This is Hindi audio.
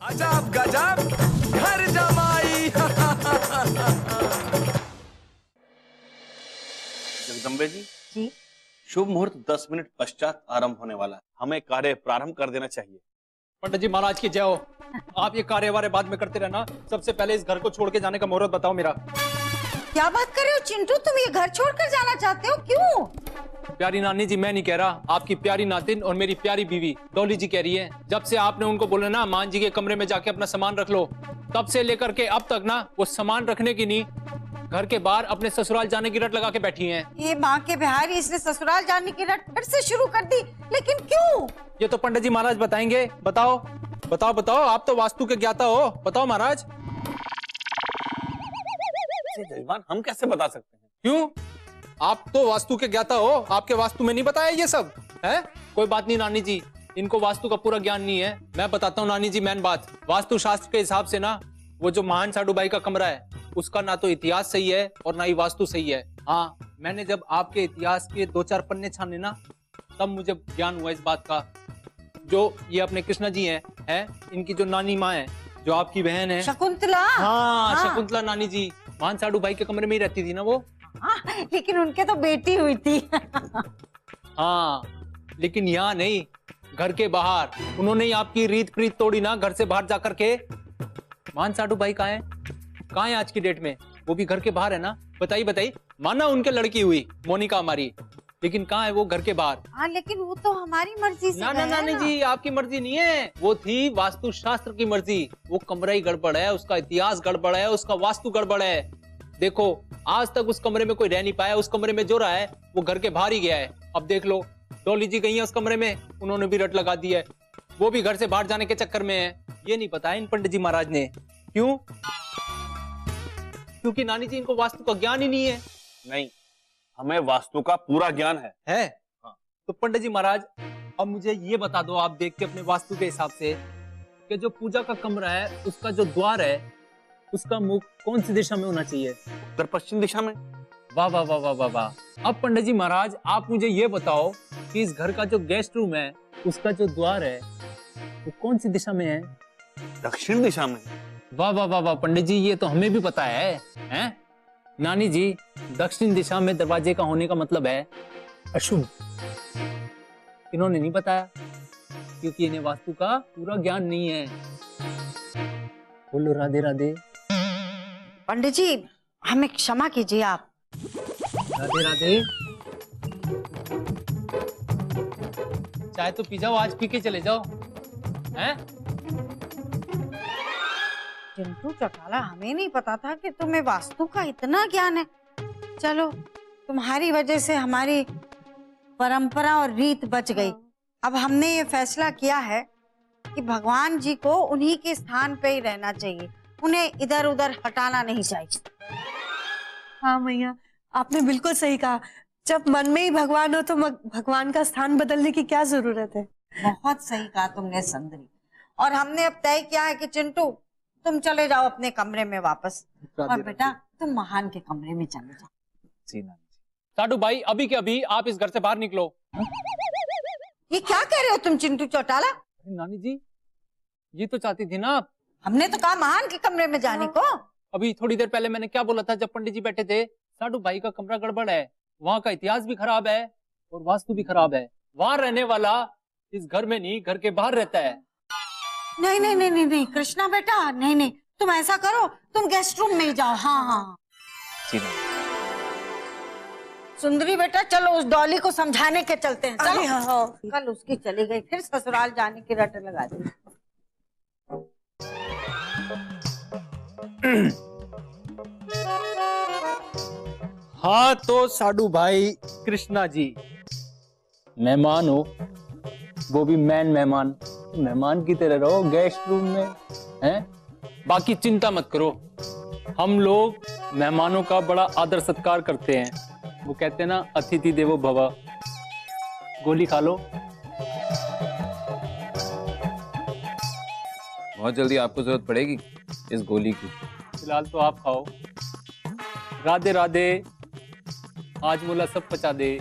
अजब गजब घर जमाई। जगदम्बे जी जी शुभ मुहूर्त 10 मिनट पश्चात आरंभ होने वाला है, हमें कार्य प्रारंभ कर देना चाहिए। पंडित जी महाराज की जय हो। आप ये कार्य वारे बाद में करते रहना, सबसे पहले इस घर को छोड़ के जाने का मुहूर्त बताओ मेरा। क्या बात कर रहे हो चिंटू, तुम ये घर छोड़कर जाना चाहते हो, क्यों? प्यारी नानी जी मैं नहीं कह रहा, आपकी प्यारी नातिन और मेरी प्यारी बीवी डॉली जी कह रही है। जब से आपने उनको बोला ना मान जी के कमरे में जाके अपना सामान रख लो, तब से लेकर के अब तक ना वो सामान रखने की नहीं, घर के बाहर अपने ससुराल जाने की रट लगा के बैठी हैं। ये माँ के बिहारी, इसने ससुराल जाने की रट फिर से शुरू कर दी, लेकिन क्यों? ये तो पंडित जी महाराज बताएंगे। बताओ बताओ बताओ, आप तो वास्तु के ज्ञाता हो, बताओ महाराज। जजमान हम कैसे बता सकते हैं? क्यों? आप तो वास्तु के ज्ञाता हो, आपके वास्तु में नहीं बताया ये सब है? कोई बात नहीं नानी जी, इनको वास्तु का पूरा ज्ञान नहीं है। मैं बताता हूँ नानी जी मेन बात। वास्तु शास्त्र के हिसाब से ना वो जो महान साडू बाई का कमरा है उसका ना तो इतिहास सही है और ना ही वास्तु सही है। हाँ, मैंने जब आपके इतिहास के 2-4 पन्ने छाने ना, तब मुझे ज्ञान हुआ इस बात का। जो ये अपने कृष्णा जी हैं, इनकी जो नानी माँ है, जो आपकी बहन है शकुंतला। हाँ शकुंतला नानी जी, महान साडू बाई के कमरे में ही रहती थी ना वो। हाँ, लेकिन उनके तो बेटी हुई थी। हाँ लेकिन यहाँ नहीं, घर के बाहर उन्होंने ही आपकी रीत प्रीत तोड़ी ना, घर से बाहर जाकर के। मान साडू भाई कहाँ है आज की डेट में? वो भी घर के बाहर है ना। बताइए बताइए, माना उनके लड़की हुई मोनिका हमारी, लेकिन कहाँ है वो? घर के बाहर। हाँ लेकिन वो तो हमारी मर्जी से ना ना नानी जी, आपकी मर्जी नहीं है, वो थी वास्तु शास्त्र की मर्जी। वो कमरा ही गड़बड़ है, उसका इतिहास गड़बड़ है, उसका वास्तु गड़बड़ है। देखो आज तक उस कमरे में कोई रह नहीं पाया, उस कमरे में जो रहा है वो घर के बाहर ही गया है। अब देख लो डॉली जी गई है उस कमरे में, उन्होंने भी रट लगा दी है, वो भी घर से बाहर जाने के चक्कर में है। ये नहीं पता है इन पंडित जी महाराज ने। क्यों? क्योंकि नानी जी इनको वास्तु का ज्ञान ही नहीं है। नहीं, हमें वास्तु का पूरा ज्ञान है। हाँ। तो पंडित जी महाराज अब मुझे ये बता दो, आप देख के अपने वास्तु के हिसाब से, कि जो पूजा का कमरा है उसका जो द्वार है उसका मुख कौन सी दिशा में होना चाहिए? उत्तर पश्चिम दिशा में। वाह वाह वाह वाह वाह वाह। अब पंडित जी महाराज आप मुझे ये बताओ कि इस घर का जो गेस्ट रूम है उसका जो द्वार है वो कौन सी दिशा में है? दक्षिण दिशा में। वाह वाह वाह वाह पंडित जी, ये तो हमें भी पता है, हैं? नानी जी दक्षिण दिशा में दरवाजे का होने का मतलब है अशुभ। इन्होंने नहीं बताया क्योंकि इन्हें वास्तु का पूरा ज्ञान नहीं है। बोलो राधे राधे। पंडित जी हमें क्षमा कीजिए आप। राधे राधे। चाय तो पी जाओ, आज पी के चले जाओ, हैं? चिंटू चौटाला, हमें नहीं पता था कि तुम्हें वास्तु का इतना ज्ञान है। चलो तुम्हारी वजह से हमारी परंपरा और रीत बच गई। अब हमने ये फैसला किया है कि भगवान जी को उन्हीं के स्थान पे ही रहना चाहिए, उन्हें इधर उधर हटाना नहीं चाहिए। हाँ मैया, आपने बिल्कुल सही कहा। जब मन में ही भगवान हो तो भगवान का स्थान बदलने की क्या जरूरत है। बहुत सही कहा तुमने सुंदरी। और हमने अब तय किया है कि चिंटू तुम चले जाओ अपने कमरे में वापस, और बेटा तुम महान के कमरे में चले जाओ। जी नानी जी। साडू भाई अभी के अभी आप इस घर से बाहर निकलो। ये क्या कह रहे हो तुम चिंटू चौटाला? नानी जी ये तो चाहती थी ना आप। हमने तो कहा महान के कमरे में जाने को। अभी थोड़ी देर पहले मैंने क्या बोला था जब पंडित जी बैठे थे? साडू भाई का कमरा गड़बड़ है, वहाँ का इतिहास भी खराब है और वास्तु भी खराब है। वहाँ रहने वाला इस घर में नहीं, घर के बाहर रहता है। नहीं नहीं नहीं नहीं नहीं कृष्णा बेटा, नहीं नहीं, तुम ऐसा करो, तुम गेस्ट रूम में ही जाओ। हाँ हाँ जी नानी। सुंदरी बेटा चलो उस डॉली को समझाने के चलते हैं। चलो। हाँ, हाँ। कल उसकी चली गई, फिर ससुराल जाने की रट लगा दी। हाँ तो साडू भाई कृष्णा जी मेहमान हो, वो भी मैन मेहमान, मेहमान की तरह रहो गेस्ट रूम में, हैं? बाकी चिंता मत करो, हम लोग मेहमानों का बड़ा आदर सत्कार करते हैं। वो कहते हैं ना अतिथि देवो भव। गोली खा लो। बहुत जल्दी आपको जरूरत पड़ेगी इस गोली की। फिलहाल तो आप खाओ। राधे राधे। आज मोला सब पचा दे।